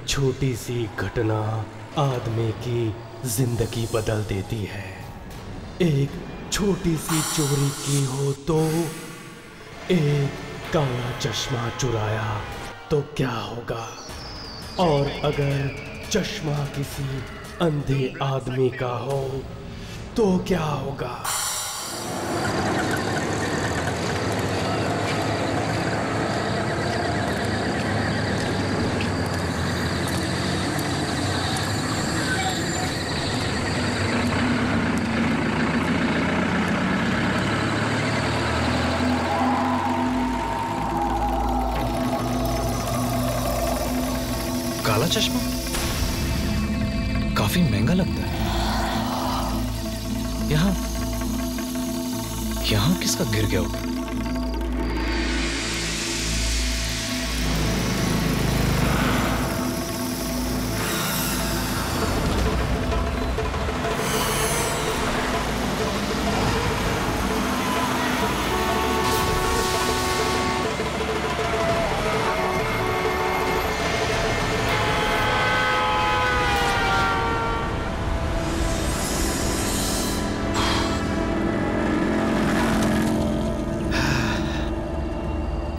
छोटी सी घटना आदमी की जिंदगी बदल देती है। एक छोटी सी चोरी की हो तो, एक काला चश्मा चुराया तो क्या होगा, और अगर चश्मा किसी अंधे आदमी का हो तो क्या होगा। काला चश्मा काफी महंगा लगता है। यहां किसका गिर गया होगा?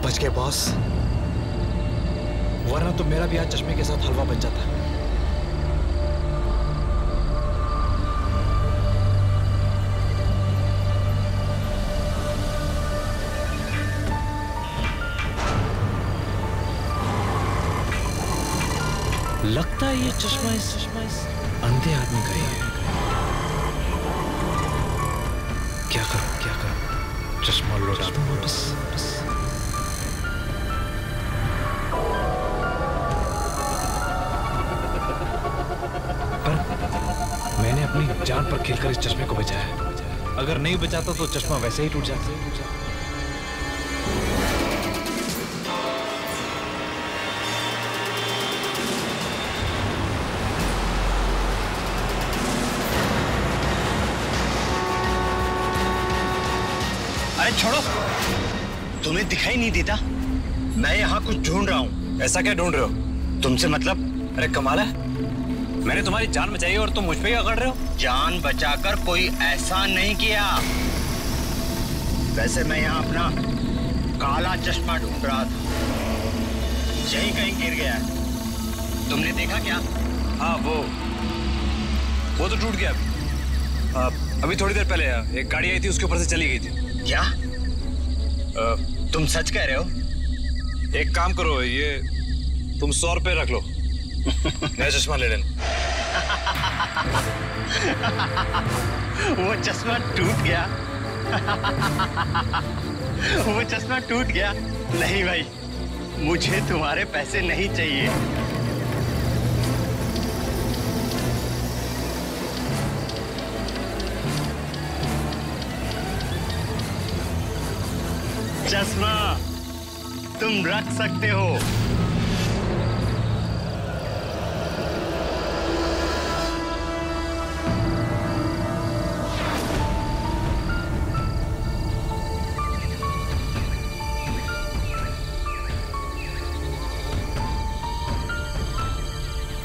बच गए बॉस, वरना तो मेरा भी आज चश्मे के साथ हलवा बन जाता। लगता है ये चश्मा इस अंधे आदमी का ही है। क्या करूं? चश्मा लौटा दूं वापस। मैंने अपनी जान पर खेलकर इस चश्मे को बचाया। अगर नहीं बचाता तो चश्मा वैसे ही टूट जाता। अरे छोड़ो, तुम्हें दिखाई नहीं देता? मैं यहाँ कुछ ढूंढ रहा हूँ। ऐसा क्या ढूंढ रहे हो? तुमसे मतलब? अरे कमाल है, मैंने तुम्हारी जान बचाई और तुम मुझ पे ही अकड़ रहे हो। जान बचाकर कोई ऐसा नहीं किया। वैसे मैं यहाँ अपना काला चश्मा ढूंढ रहा था, यही कहीं गिर गया है। तुमने देखा क्या? हाँ, वो तो टूट गया। अभी थोड़ी देर पहले एक गाड़ी आई थी, उसके ऊपर से चली गई थी। क्या तुम सच कह रहे हो? एक काम करो, ये तुम 100 रुपये रख लो, नया चश्मा ले लेना। वो चश्मा टूट गया। वो चश्मा टूट गया। नहीं भाई, मुझे तुम्हारे पैसे नहीं चाहिए। चश्मा तुम रख सकते हो।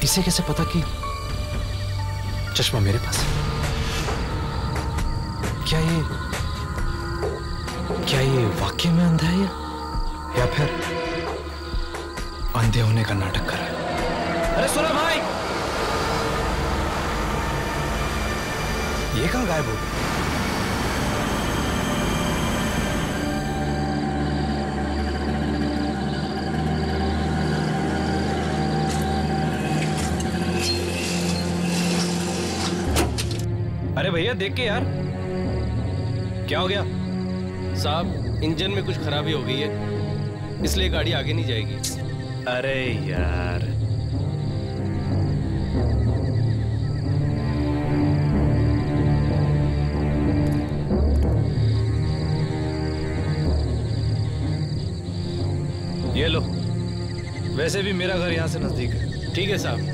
इसे कैसे पता कि चश्मा मेरे पास है? क्या ये वाकई में अंधा है या फिर अंधे होने का नाटक कर रहा है? अरे सुनो भाई, ये कहां गायब हो गया? अरे भैया देख के यार, क्या हो गया? साहब, इंजन में कुछ खराबी हो गई है, इसलिए गाड़ी आगे नहीं जाएगी। अरे यार, ये लो। वैसे भी मेरा घर यहाँ से नजदीक है। ठीक है साहब।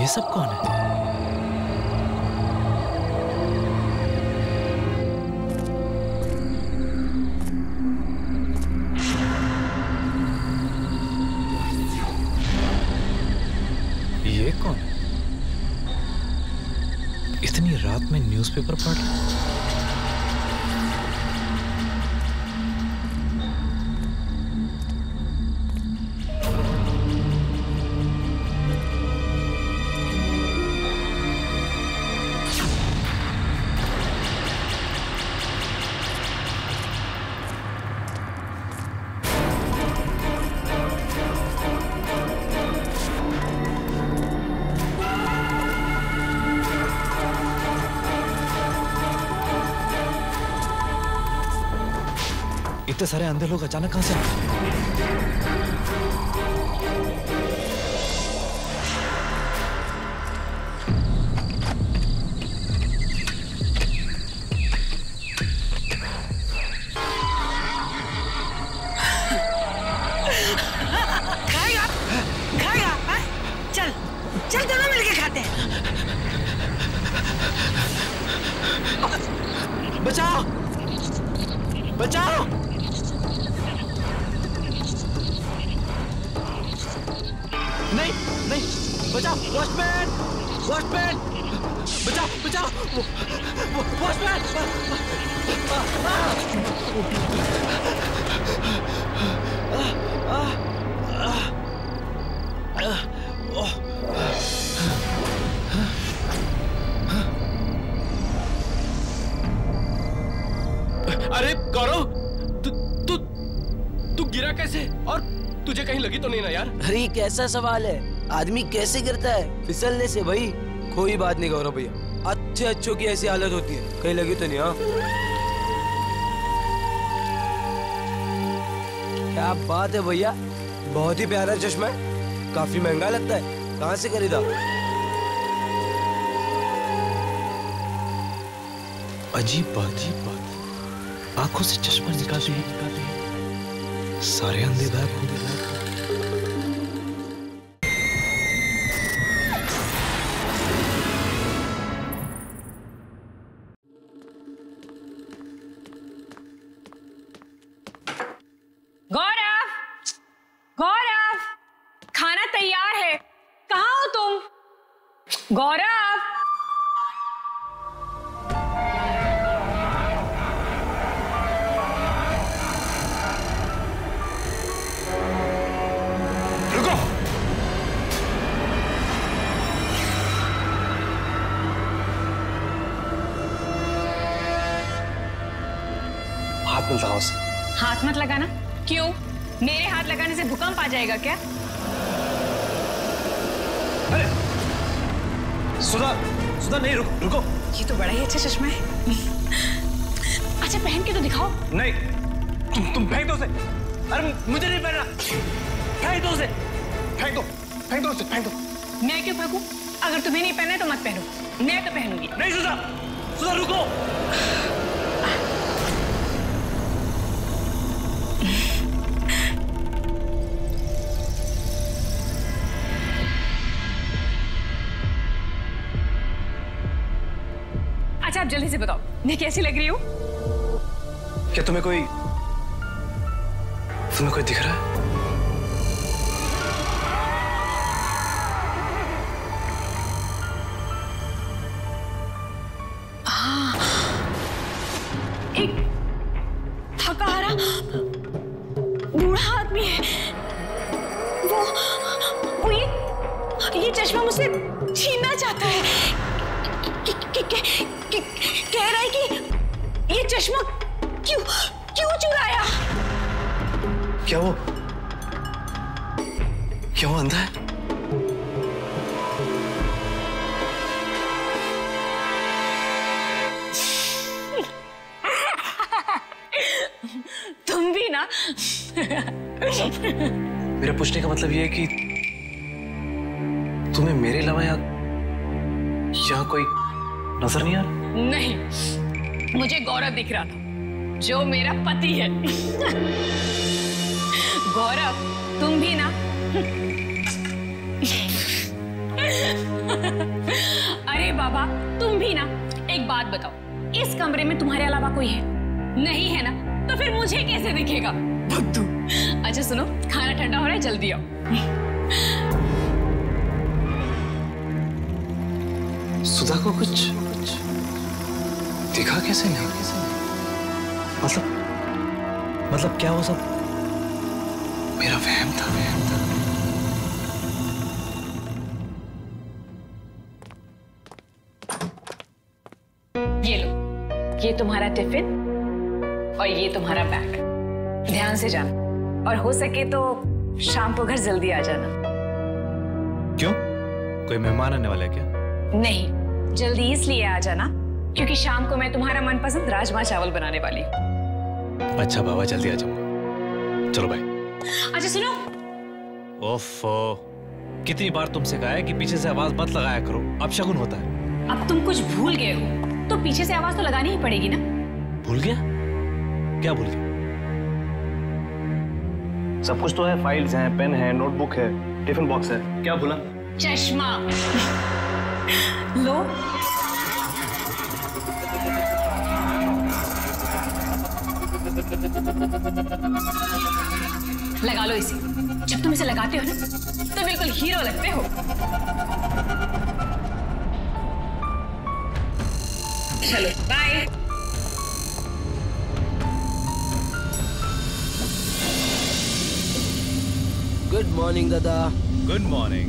ये सब कौन है? ये कौन है? इतनी रात में न्यूज़पेपर पढ़ रहा है? इतने सारे अंधे लोग अचानक कहां से आए? खाएगा खाएगा हाँ? चल चल दोनों मिलके खाते हैं। बचाओ बचाओ! नहीं नहीं, बचाओ! वॉचमैन वॉचमैन, बचाओ बचाओ! वॉचमैन! अरे गौरव, तू गिरा कैसे? और तुझे कहीं लगी तो नहीं ना यार? अरे कैसा सवाल है, आदमी कैसे गिरता है? फिसलने से भाई। कोई बात नहीं गौरव भैया, अच्छे अच्छों की ऐसी हालत होती है, कहीं लगी तो नहीं? हाँ क्या बात है भैया, बहुत ही प्यारा चश्मा है, काफी महंगा लगता है, कहाँ से खरीदा? अजीब बात, आंखों से चश्मा निकाल रही है, सारे अंधे गायब हो गए। गौरव, गौरव, खाना तैयार है, कहाँ हो तुम? गौरव! हाथ मत लगाओ उसे। हाथ मत लगाना? क्यों? मेरे हाथ लगाने से भूकंप आ जाएगा क्या? अरे सुधा, सुधा नहीं, रुको। ये तो बड़ा ही अच्छा चश्मा है। अच्छा पहन के तो दिखाओ। नहीं, तुम फेंक दो उसे। अरे मुझे नहीं पहनना, फेंक दो उसे, फेंक दो उसे, फेंक दो। मैं क्यों फेंकूं? अगर तुम्हें नहीं पहना है तो मत पहनो, मैं तो पहनूंगी। नहीं सुधा, सुधा रुको। अच्छा आप जल्दी से बताओ, मैं कैसी लग रही हूँ? क्या तुम्हें कोई दिख रहा है? हाँ, एक थकारा बूढ़ा आदमी है, वो ये चश्मा मुझसे छीनना चाहता है। कह रहा है कि ये चश्मा क्यों चुराया? क्या वो अंधा है? तुम भी ना। मेरा पूछने का मतलब ये है कि तुम्हें मेरे अलावा यहाँ कोई नजर नहीं आ रहा? नहीं, मुझे गौरव दिख रहा था, जो मेरा पति है। गौरव, तुम भी ना। अरे बाबा तुम भी ना, एक बात बताओ, इस कमरे में तुम्हारे अलावा कोई है? नहीं है ना, तो फिर मुझे कैसे दिखेगा? बुद्धू। अच्छा सुनो, खाना ठंडा हो रहा है, जल्दी आओ। सुधा को कुछ दिखा कैसे नहीं? मतलब क्या वो सब मेरा वहम था? ये लो, ये तुम्हारा टिफिन और ये तुम्हारा बैग। ध्यान से जाना, और हो सके तो शाम को घर जल्दी आ जाना। क्यों? कोई मेहमान आने वाला है क्या? नहीं, जल्दी इसलिए आ जाना क्योंकि शाम को मैं तुम्हारा मनपसंद राजमा चावल बनाने वाली हूँ। अच्छा बाबा, जल्दी आ जाऊंगा। चलो बाय। अच्छा सुनो। ओफो, कितनी बार तुमसे कहा है कि पीछे से आवाज मत लगाया करो, अपशगुन होता है। अब तुम कुछ भूल गए हो तो पीछे से आवाज तो लगानी ही पड़ेगी ना। भूल गया? क्या भूल गया? सब कुछ तो है, फाइल्स हैं, पेन है, नोटबुक है, टिफिन बॉक्स है। क्या भूला? चश्मा लो। लगा लो इसे। जब तुम इसे लगाते हो ना तो बिल्कुल हीरो लगते हो। चलो बाय। गुड मॉर्निंग दादा। Good morning.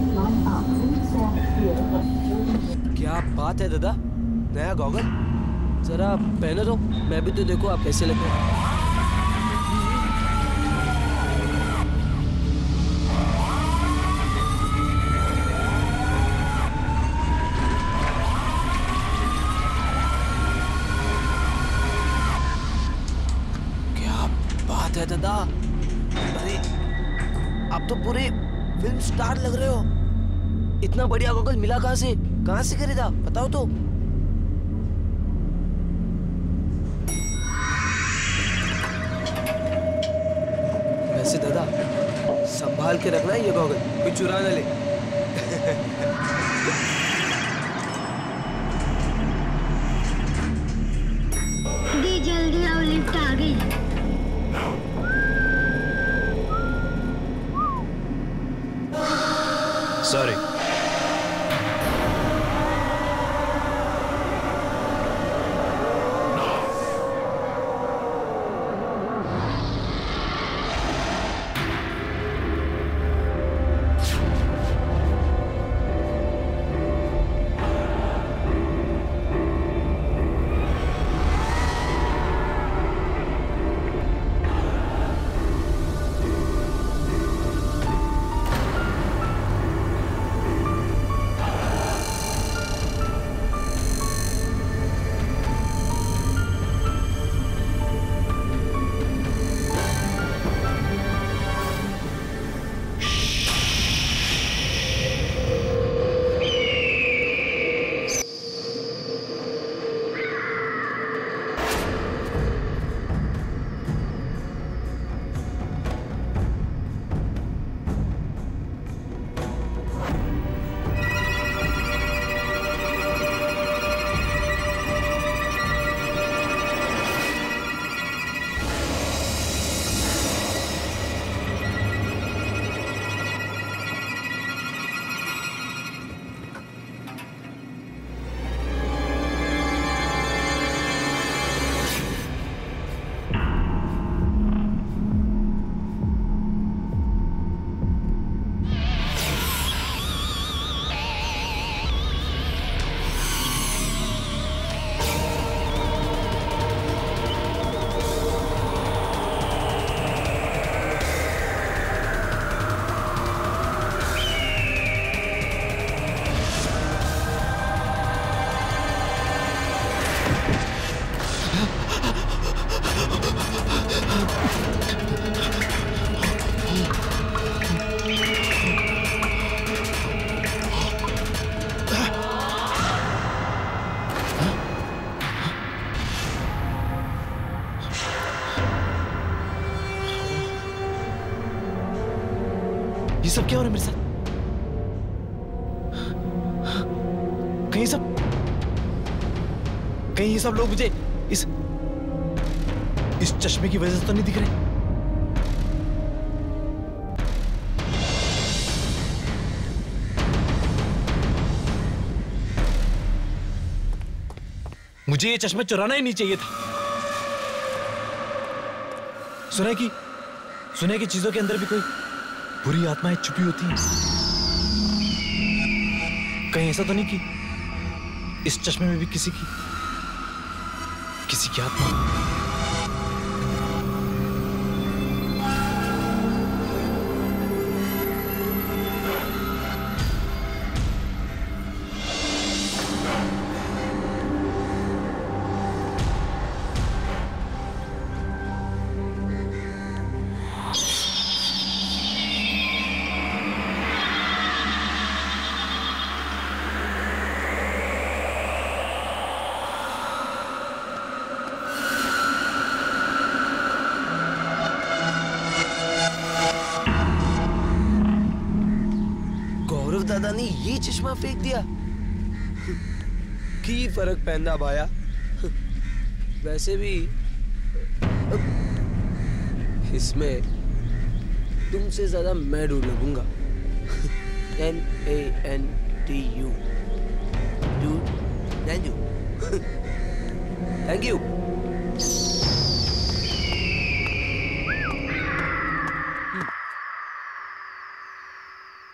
क्या बात है दादा, नया गॉगल जरा पहने दो, मैं भी तो देखो आप कैसे लगे। क्या बात है दादा, अरे आप तो पूरे फिल्म स्टार लग रहे हो। इतना बढ़िया गॉगल मिला कहाँ से खरीदा बताओ तो। वैसे दादा संभाल के रखना है ये गॉगल, कोई चुरा न ले। दी जल्दी आओ, लिफ्ट आ गई। सॉरी। ये सब क्या हो रहा है मेरे साथ? कहीं ये सब लोग मुझे इस चश्मे की वजह से तो नहीं दिख रहे? मुझे ये चश्मा चुराना ही नहीं चाहिए था। सुना है कि चीजों के अंदर भी कोई बुरी आत्माएं छुपी होती हैं। कहीं ऐसा तो नहीं कि इस चश्मे में भी किसी की आत्मा? दादा ने ये चश्मा फेंक दिया। की फर्क पैंदा भाया। वैसे भी इसमें तुमसे ज्यादा मैं ढूंढ लगूंगा। NANTU thank you.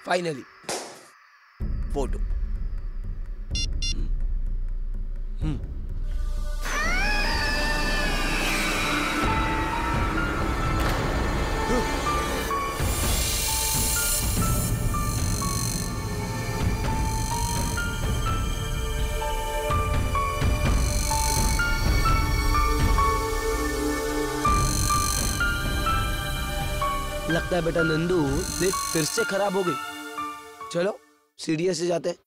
Finally photo. लगता है बेटा नंदू देख फिर से खराब हो गई। चलो सीढ़ियों से जाते हैं।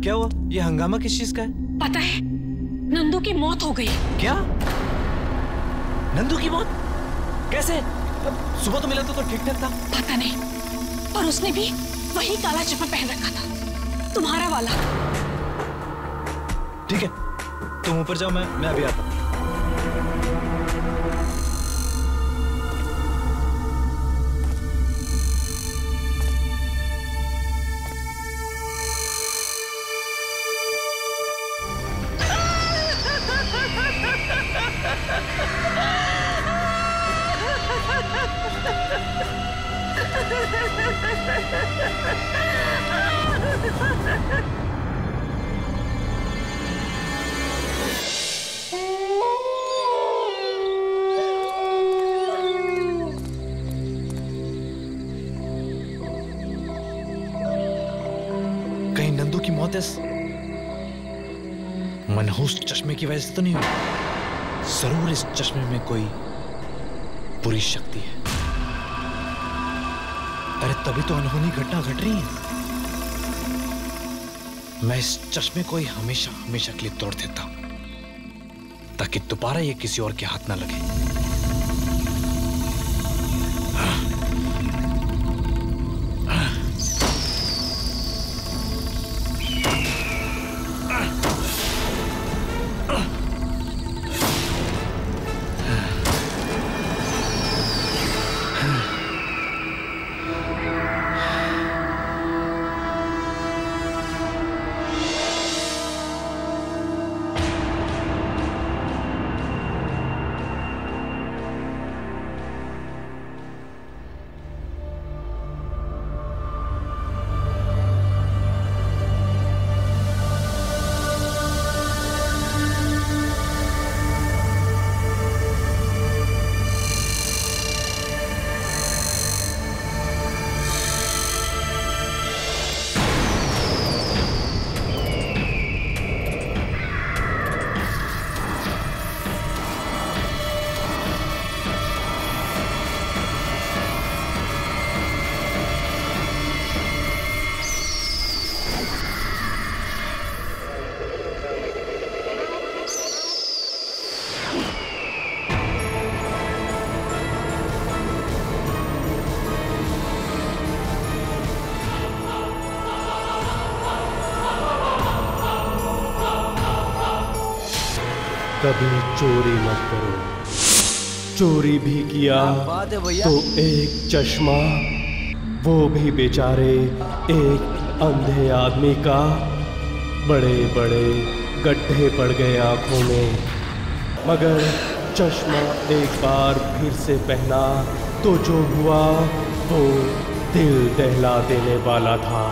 क्या हुआ? ये हंगामा किस चीज का है? पता है, नंदू की मौत हो गई। क्या? नंदू की मौत? कैसे? सुबह तो मिला तो ठीक ठाक था। पता नहीं, पर उसने भी वही काला चप्पल पहन रखा था, तुम्हारा वाला। ठीक है, तुम ऊपर जाओ, मैं अभी आता हूँ। कहीं नंदू की मौत इस मनहूस चश्मे की वजह से तो नहीं हुई? जरूर इस चश्मे में कोई बुरी शक्ति है। अरे तभी तो अनहोनी घटना घट रही है। मैं इस चश्मे को ही हमेशा हमेशा के लिए तोड़ देता हूं, ताकि दोबारा ये किसी और के हाथ ना लगे। कभी चोरी मत करो, चोरी भी किया तो एक चश्मा, वो भी बेचारे एक अंधे आदमी का। बड़े बड़े गड्ढे पड़ गए आंखों में, मगर चश्मा एक बार फिर से पहना तो जो हुआ वो दिल दहला देने वाला था।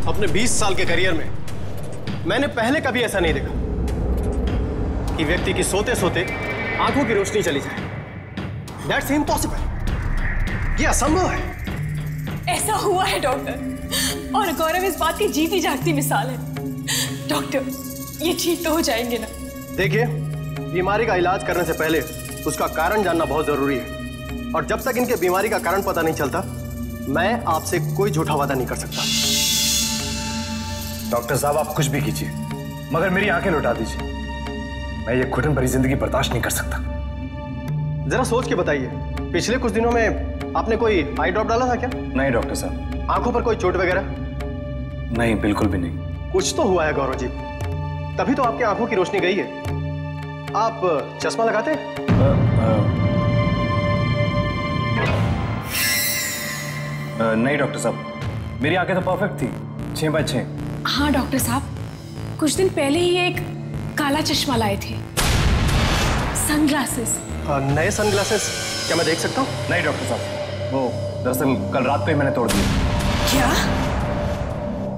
अपने 20 साल के करियर में मैंने पहले कभी ऐसा नहीं देखा कि व्यक्ति की सोते सोते आंखों की रोशनी चली जाए। That's impossible। ये असंभव है। ऐसा हुआ है डॉक्टर, और गौरव इस बात की जीती जागती मिसाल है। डॉक्टर, ये ठीक तो हो जाएंगे ना? देखिए, बीमारी का इलाज करने से पहले उसका कारण जानना बहुत जरूरी है, और जब तक इनके बीमारी का कारण पता नहीं चलता, मैं आपसे कोई झूठा वादा नहीं कर सकता। डॉक्टर साहब, आप कुछ भी कीजिए, मगर मेरी आंखें लौटा दीजिए। मैं ये घुटन भरी जिंदगी बर्दाश्त नहीं कर सकता। जरा सोच के बताइए, पिछले कुछ दिनों में आपने कोई आई ड्रॉप डाला था क्या? नहीं डॉक्टर साहब। आंखों पर कोई चोट वगैरह? नहीं, बिल्कुल भी नहीं। कुछ तो हुआ है गौरव जी, तभी तो आपकी आंखों की रोशनी गई है। आप चश्मा लगाते हैं? नहीं डॉक्टर साहब, मेरी आंखें तो परफेक्ट थी, 6x6। हाँ डॉक्टर साहब, कुछ दिन पहले ही एक काला चश्मा लाए थे, सनग्लासेस। नए सनग्लासेस क्या मैं देख सकता हूँ? नहीं डॉक्टर साहब, वो दरअसल कल रात को ही मैंने तोड़ दिए। क्या?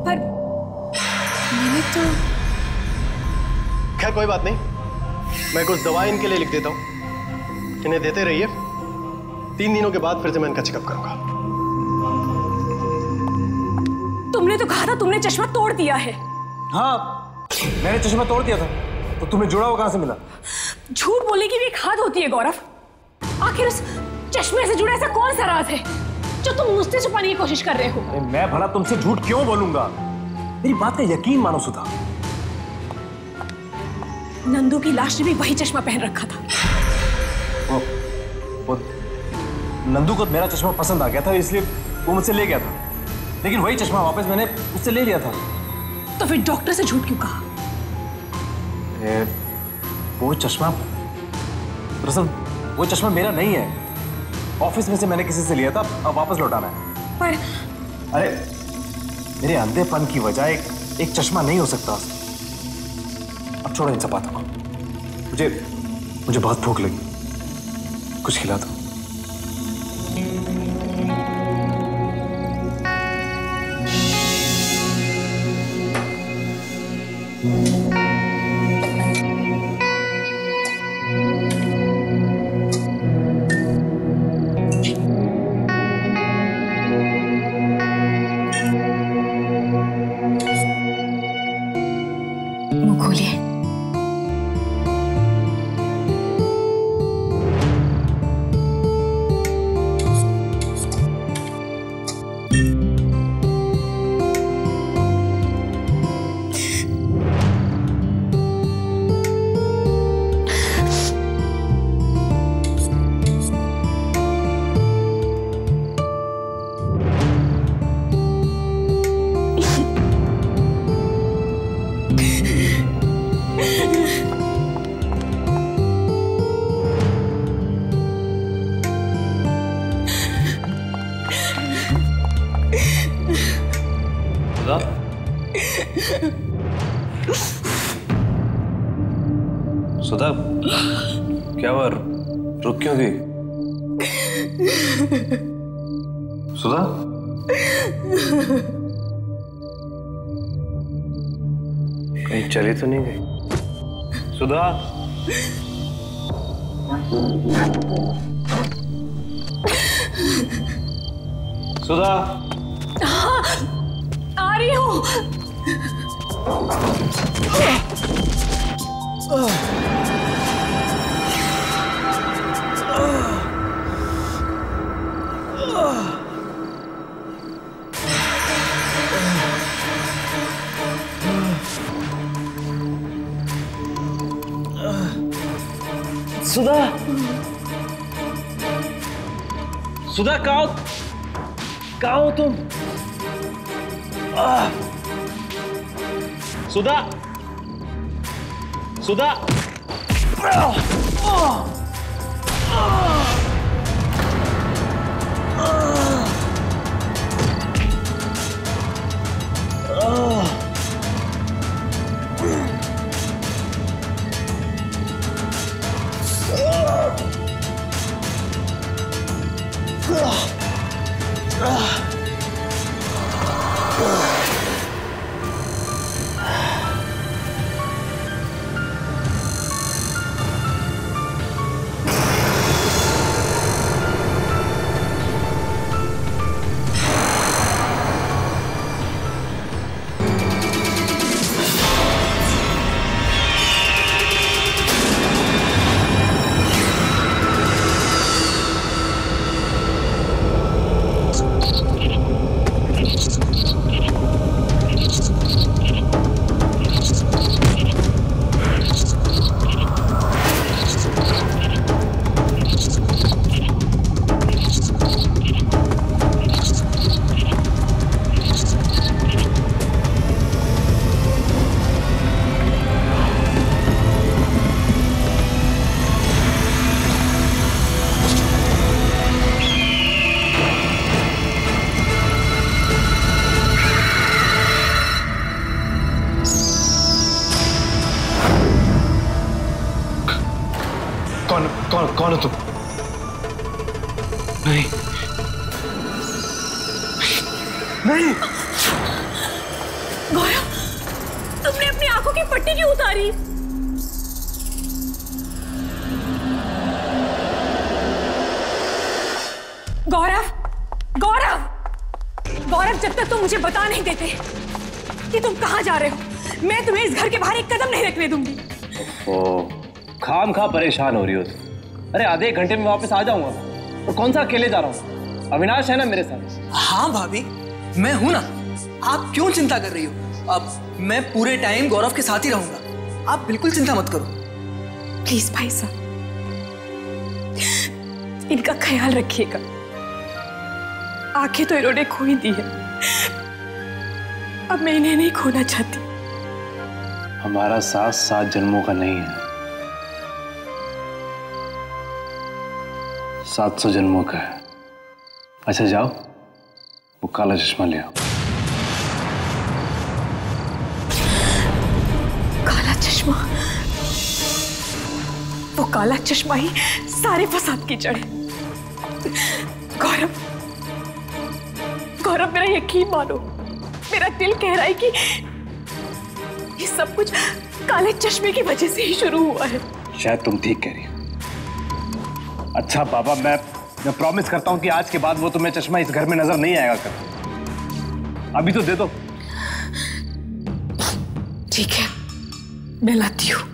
पर मैंने तो... खैर कोई बात नहीं, मैं कुछ दवाई इनके लिए लिख देता हूँ, इन्हें देते रहिए। 3 दिनों के बाद फिर से मैं इनका चेकअप करूंगा। तुमने तो कहा था तुमने चश्मा तोड़ दिया है। हाँ, मैंने चश्मा तोड़ दिया था, तो तुम्हें जुड़ा हुआ कहां से मिला? झूठ बोलने की भी एक हद होती है गौरव। आखिर उस चश्मे से जुड़ा ऐसा कौन सा राज है जो तुम मुझसे छुपाने की कोशिश कर रहे हो? मैं भला तुमसे झूठ क्यों बोलूंगा? मेरी बात का यकीन मानो सुधा। नंदू की लाश ने भी वही चश्मा पहन रखा था। वो नंदू को मेरा चश्मा पसंद आ गया था, इसलिए वो मुझसे ले गया था, लेकिन वही चश्मा वापस मैंने उससे ले लिया था। तो फिर डॉक्टर से झूठ क्यों कहा? वो चश्मा दरअसल वो चश्मा मेरा नहीं है, ऑफिस में से मैंने किसी से लिया था, अब वापस लौटाना है। पर अरे मेरे अंधेपन की वजह एक चश्मा नहीं हो सकता। अब छोड़ो इन सब बातों को, मुझे बहुत भूख लगी, कुछ खिला दो। सुधा, क्या हुआ? रुक क्यों गई? सुधा, कहीं चली तो नहीं गई? सुधा, सुधा, हाँ, आ रही हूँ। सुधा, सुधा कहाँ हो तुम? सुधा, सुधा, कौन हो तुम? नहीं, नहीं। गौरव, तुमने अपनी आंखों की पट्टी क्यों उतारी? गौरव, गौरव, गौरव, जब तक तुम मुझे बता नहीं देते कि तुम कहां जा रहे हो, मैं तुम्हें इस घर के बाहर एक कदम नहीं रखने दूंगी। खाम खा परेशान हो रही हो तुम। अरे आधे एक घंटे में वापस आ जाऊंगा। तो कौन सा अकेले जा रहा हूँ? अविनाश है ना मेरे साथ। हाँ भाभी, मैं हूं ना। आप क्यों चिंता कर रही हो? अब मैं पूरे टाइम गौरव के साथ ही रहूंगा, आप बिल्कुल चिंता मत करो। प्लीज भाई साहब, इनका ख्याल रखिएगा। आंखें तो इन्होंने खो ही दी है, अब मैं इन्हें नहीं खोना चाहती। हमारा साथ 7 जन्मों का नहीं है, 700 जन्मों का है। अच्छा जाओ, वो काला चश्मा ले आओ। काला चश्मा? वो काला चश्मा ही सारे फसाद की जड़ है। गौरव, गौरव मेरा यकीन मानो, मेरा दिल कह रहा है कि ये सब कुछ काले चश्मे की वजह से ही शुरू हुआ है। शायद तुम ठीक कह रही हो। अच्छा बाबा, मैं प्रॉमिस करता हूं कि आज के बाद वो तुम्हें चश्मा इस घर में नजर नहीं आएगा कर। अभी तो दे दो। ठीक है, मैं लाती हूँ।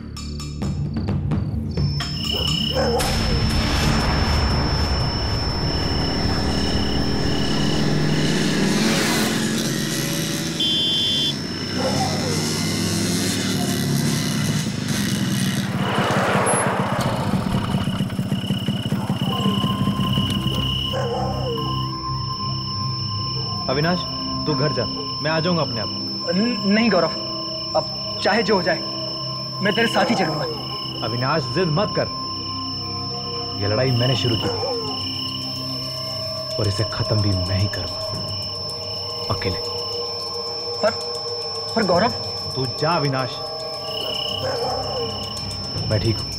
अविनाश, तू घर जा, मैं आ जाऊंगा अपने आप। नहीं गौरव, अब चाहे जो हो जाए मैं तेरे साथ ही चलूंगा। अविनाश, जिद मत कर। ये लड़ाई मैंने शुरू की और इसे खत्म भी मैं ही करूंगा, अकेले। पर गौरव, तू जा अविनाश, मैं ठीक हूं।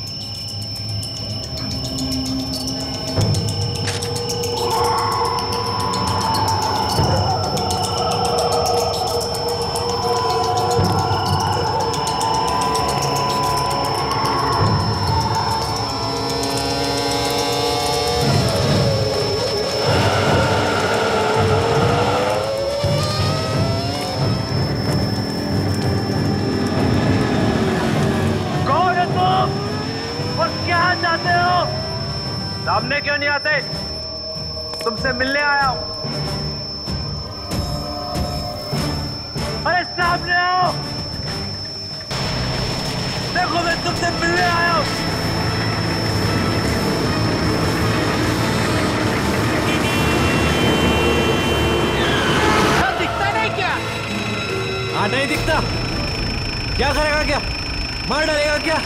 सामने क्यों नहीं आते? तुमसे मिलने आया हूं। अरे सामने आओ, देखो मैं तुमसे मिलने आया हूं। दिखता नहीं क्या? हाँ, नहीं दिखता। क्या करेगा? क्या मार डालेगा क्या?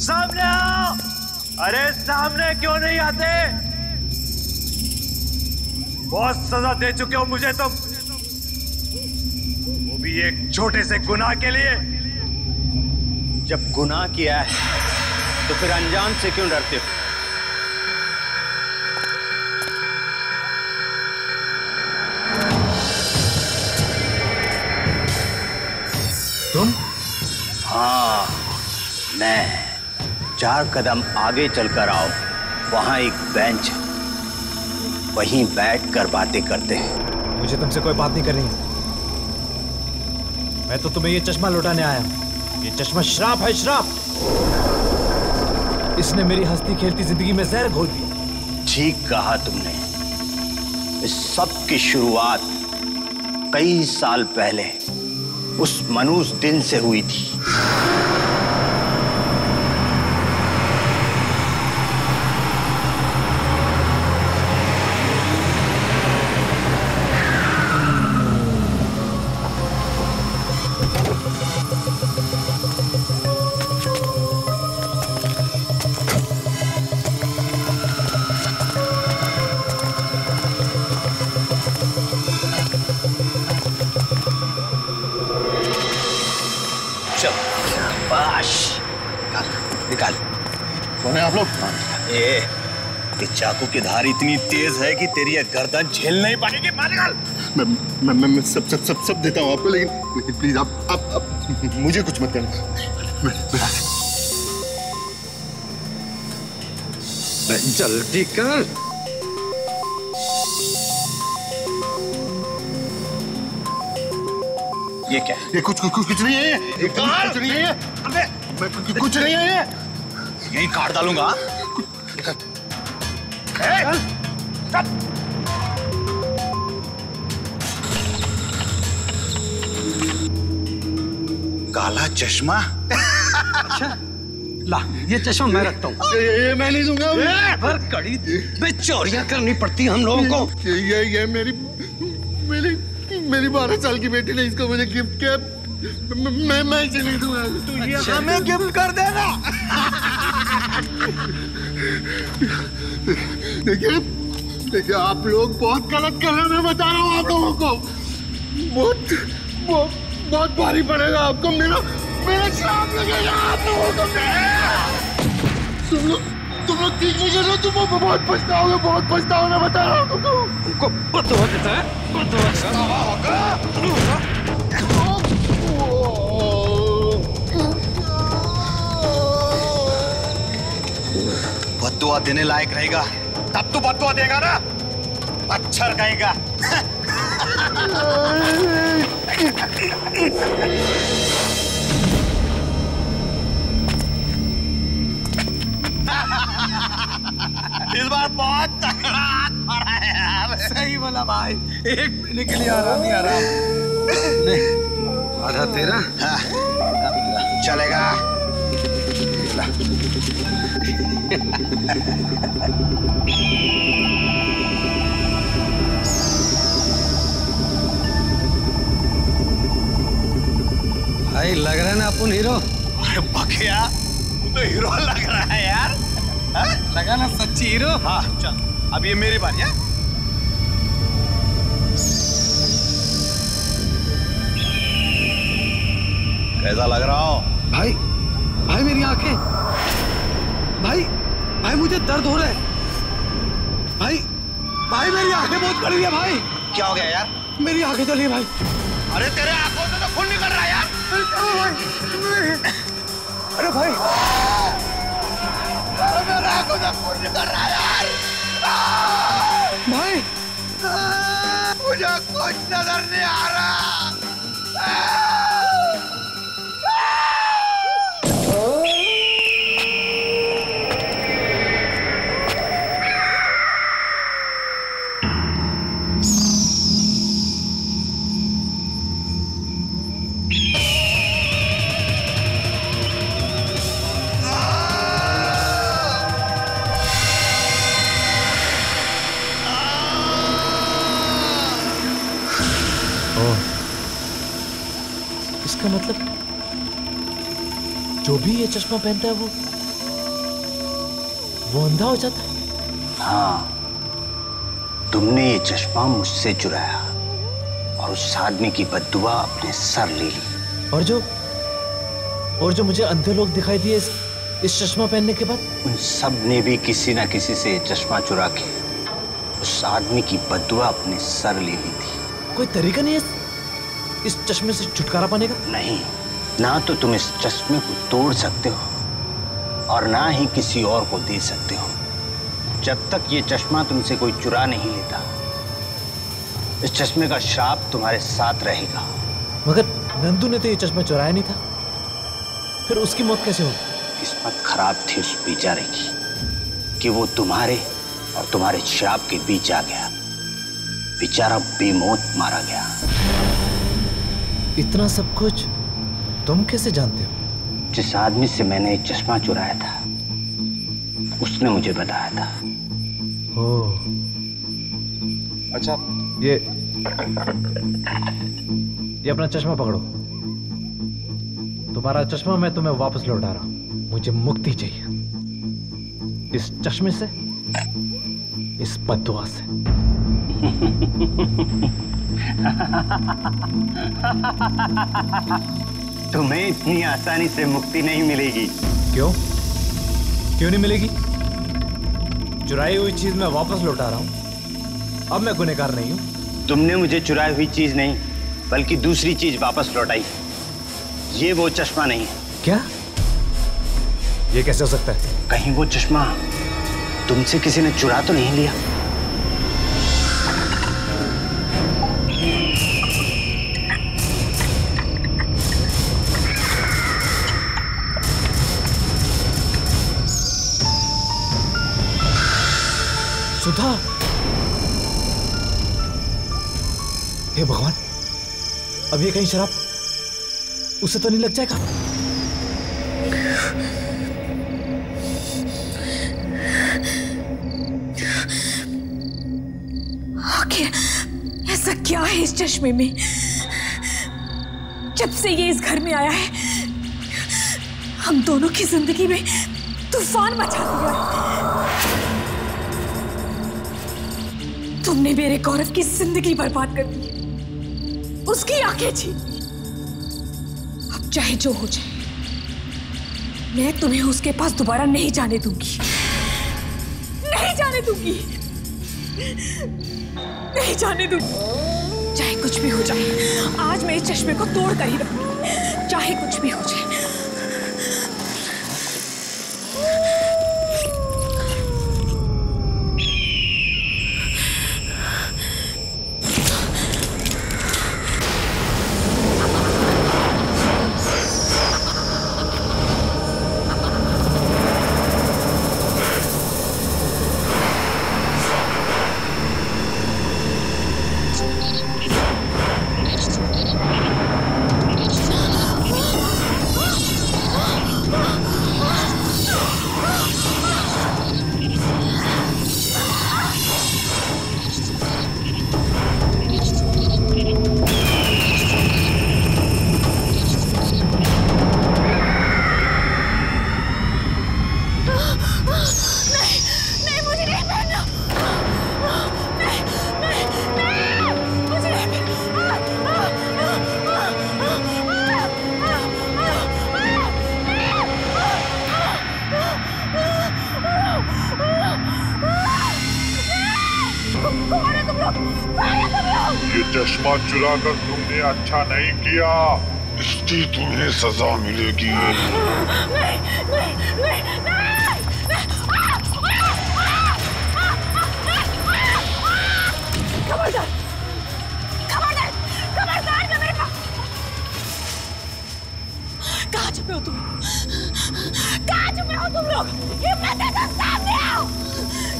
सामने आओ। अरे सामने क्यों नहीं आते? बहुत सजा दे चुके हो मुझे तुम, वो भी एक छोटे से गुनाह के लिए। जब गुनाह किया है तो फिर अंजाम से क्यों डरते हो? तुम? हाँ, मैं। 4 कदम आगे चलकर आओ, वहां एक बेंच है, वहीं बैठकर बातें करते हैं। मुझे तुमसे कोई बात नहीं करनी। मैं तो तुम्हें ये चश्मा लौटाने आया हूं। ये चश्मा श्राप है, श्राप। इसने मेरी हंसती खेलती जिंदगी में जहर घोल दिया। ठीक कहा तुमने। इस सब की शुरुआत कई साल पहले उस मनूस दिन से हुई थी। निकाल। कौन है आप लोग? ये चाकू की धार इतनी तेज है कि तेरी ये गर्दन झेल नहीं पाएगी। निकाल। मैं सब देता हूँ आपको, लेकिन प्लीज आप मुझे कुछ मत करना। जल्दी कर। ये क्या? ये कुछ नहीं है, ये कुछ नहीं है। अबे कुछ नहीं है ये। यही काट डालूंगा। काला चश्मा। अच्छा ला, ये चश्मा मैं रखता हूँ। ये मैं नहीं दूंगा। पर कड़ी बेचौरियां करनी पड़ती हम लोगों को। ये मेरी 12 साल की बेटी ने इसको मुझे गिफ्ट किया। मैं इसे नहीं दूंगा। तो ये हमें गिफ्ट कर देना। देखिए आप लोग बहुत गलत कर रहे हैं। मैं बता रहा हूँ आप लोगों को। बहुत भारी पड़ेगा आपको। मेरा श्राप लगेगा आप लोगों को। तुम लोग ठीक नहीं कर रहे। तुम बहुत पछताओगे, बहुत पछताओगे। बता रहा हूँ तुमको। बदुआ देता है, बद्दुआ देने लायक रहेगा तब तो बद्दुआ देगा ना। मच्छर कहेगा। इस बार बहुत तगड़ा हाथ मारा है यार। सही बोला भाई, एक महीने के लिए आराम ही आराम। आधा तेरा। हाँ, चलेगा। भाई लग रहा है ना अपन हीरो। अरे बखिया, तू तो हीरो लग रहा है यार। लगा ना सच्ची हीरो। हाँ चल, अब ये मेरी बारी है। कैसा लग रहा हो? भाई मेरी आंखें। भाई मुझे दर्द हो रहा है। भाई मेरी आंखें बहुत कड़ी है भाई। क्या हो गया यार? मेरी आंखें जली है भाई। अरे तेरे आंखों से तो खून निकल रहा है यार। अरे भाई, मेरे आंखों से खून निकल रहा है यार। भाई मुझे कुछ नजर नहीं आ रहा। इसका मतलब जो भी ये चश्मा पहनता है वो अंधा हो जाता है। हाँ, तुमने ये चश्मा मुझसे चुराया और उस आदमी की बद्दुआ अपने सर ले ली। और जो मुझे अंधे लोग दिखाई दिए इस चश्मा पहनने के बाद, उन सब ने भी किसी ना किसी से चश्मा चुरा के उस आदमी की बद्दुआ अपने सर ले ली थी। कोई तरीका नहीं है इस चश्मे से छुटकारा पाने का? नहीं, ना तो तुम इस चश्मे को तोड़ सकते हो और ना ही किसी और को दे सकते हो। जब तक ये चश्मा तुमसे कोई चुरा नहीं लेता, इस चश्मे का श्राप तुम्हारे साथ रहेगा। मगर नंदू ने तो ये चश्मा चुराया नहीं था, फिर उसकी मौत कैसे होगी? किस्मत खराब थी उस बेचारे की कि वो तुम्हारे और तुम्हारे श्राप के बीच आ गया। बेचारा बेमौत मारा गया। इतना सब कुछ तुम कैसे जानते हो? जिस आदमी से मैंने एक चश्मा चुराया था उसने मुझे बताया था। ओह, अच्छा ये अपना चश्मा पकड़ो। तुम्हारा चश्मा मैं तुम्हें वापस लौटा रहा हूं। मुझे मुक्ति चाहिए इस चश्मे से, इस बद्दुआ से। तुम्हें इतनी आसानी से मुक्ति नहीं मिलेगी। क्यों नहीं मिलेगी? चुराई हुई चीज मैं वापस लौटा रहा हूं। अब मैं गुनहगार नहीं हूं। तुमने मुझे चुराई हुई चीज नहीं बल्कि दूसरी चीज वापस लौटाई। ये वो चश्मा नहीं है। क्या? ये कैसे हो सकता है? कहीं वो चश्मा तुमसे किसी ने चुरा तो नहीं लिया? सुधा, हे भगवान, अब ये कहीं शराब उसे तो नहीं लग जाएगा? आखिर ऐसा क्या है इस चश्मे में? जब से ये इस घर में आया है, हम दोनों की जिंदगी में तूफान मचा दिया है। तुमने मेरे गौरव की जिंदगी बर्बाद कर दी, उसकी आंखें छीन। अब चाहे जो हो जाए, मैं तुम्हें उसके पास दोबारा नहीं जाने दूंगी, नहीं जाने दूंगी, नहीं जाने दूंगी। चाहे कुछ भी हो जाए, आज मैं इस चश्मे को तोड़ कर ही रहूंगी, चाहे कुछ भी हो जाए। ये चश्मा चुरा कर तुमने अच्छा नहीं किया, इसकी तुम्हें सजा मिलेगी। खबरदार, खबरदार, खबरदार ना मेरे पास। कहाँ छुपे हो तुम? कहाँ छुपे हो तुम लोग? हिम्मत है तो सामने आओ।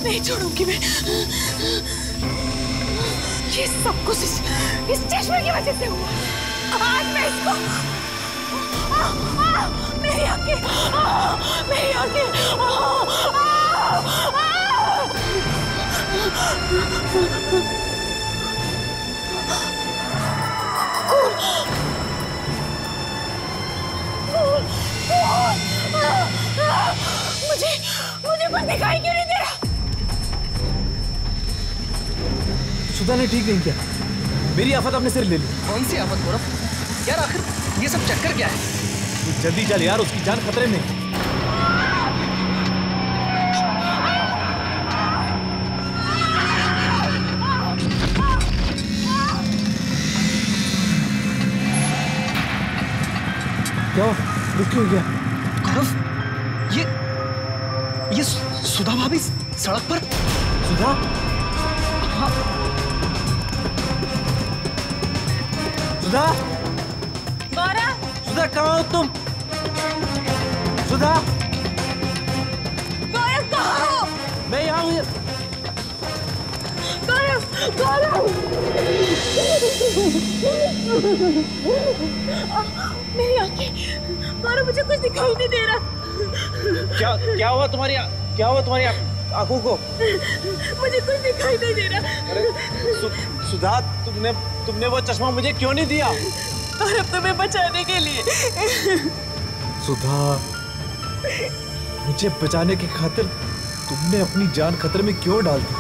नहीं छोड़ूंगी मैं। ये सब कुछ इस चश्मे की वजह से हुआ। आज मैं इसको मेरी आंखें, मेरी आंखें, मुझे कुछ दिखाई क्यों नहीं दे रहा? सुधा ने ठीक नहीं किया, मेरी आफत अपने सिर ले ली। कौन सी आफत गौरव? यार आखिर ये सब चक्कर क्या है? जल्दी चल यार, उसकी जान खतरे में। क्या रुक क्यों गया? गौरव, ये सुधा भाभी सड़क पर। सुधा? हाँ। सुधा? सुधा कहाँ हो तुम? सुधा? गौरव कहाँ हो? मैं यहाँ हूँ। गौरव, गौरव! मेरी आंखें, गौरव मुझे कुछ दिखाई नहीं दे रहा। क्या हुआ तुम्हारी आंखों को? मुझे कुछ दिखाई नहीं दे रहा। अरे सुधा, तुमने वो चश्मा मुझे क्यों नहीं दिया? और अब तुम्हें बचाने के लिए। सुधा, मुझे बचाने की खातिर तुमने अपनी जान खतरे में क्यों डाल दी?